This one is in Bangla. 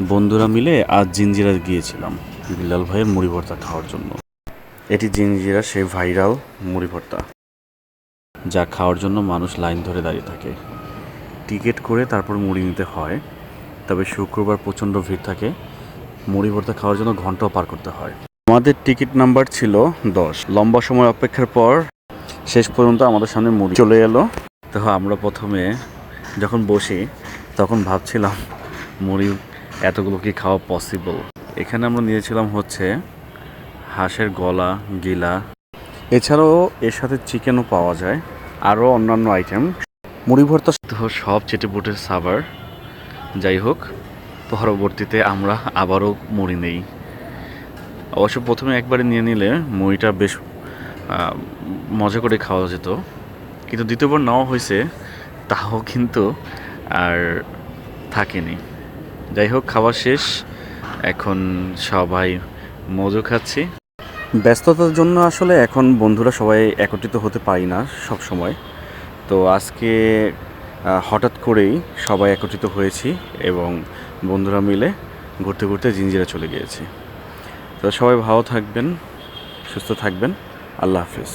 বন্ধুরা মিলে আজ জিঞ্জিরা গিয়েছিলাম বিল্লাল ভাইয়ের মুড়ি ভর্তা খাওয়ার জন্য। এটি জিঞ্জিরা সেই ভাইরাল মুড়ি ভর্তা যা খাওয়ার জন্য মানুষ লাইন ধরে দাঁড়িয়ে থাকে। টিকিট করে তারপর মুড়ি নিতে হয়। তবে শুক্রবার প্রচণ্ড ভিড় থাকে, মুড়ি ভর্তা খাওয়ার জন্য ঘন্টাও পার করতে হয়। আমাদের টিকিট নাম্বার ছিল 10। লম্বা সময় অপেক্ষার পর শেষ পর্যন্ত আমাদের সামনে মুড়ি চলে এলো। তো আমরা প্রথমে যখন বসি তখন ভাবছিলাম মুড়ি এতগুলো কি খাওয়া পসিবল। এখানে আমরা নিয়েছিলাম হচ্ছে হাঁসের গলা, গিলা, এছাড়াও এর সাথে চিকেনও পাওয়া যায়, আরও অন্যান্য আইটেম। মুড়ি ভর্তা সব চেটেপুটের সাভার। যাই হোক, পরবর্তীতে আমরা আবারও মুড়ি নেই। অবশ্য প্রথমে একবারে নিয়ে নিলে মুড়িটা বেশ মজা করে খাওয়া যেত, কিন্তু দ্বিতীয়বার নেওয়া হয়েছে, তাও কিন্তু আর থাকেনি। যাই হোক, খাওয়া শেষ, এখন সবাই মজু খাচ্ছি। ব্যস্ততার জন্য আসলে এখন বন্ধুরা সবাই একত্রিত হতে পারি না সব সময়। তো আজকে হঠাৎ করেই সবাই একত্রিত হয়েছি এবং বন্ধুরা মিলে ঘুরতে ঘুরতে জিঞ্জিরা চলে গিয়েছি। তো সবাই ভালো থাকবেন, সুস্থ থাকবেন। আল্লাহ হাফিজ।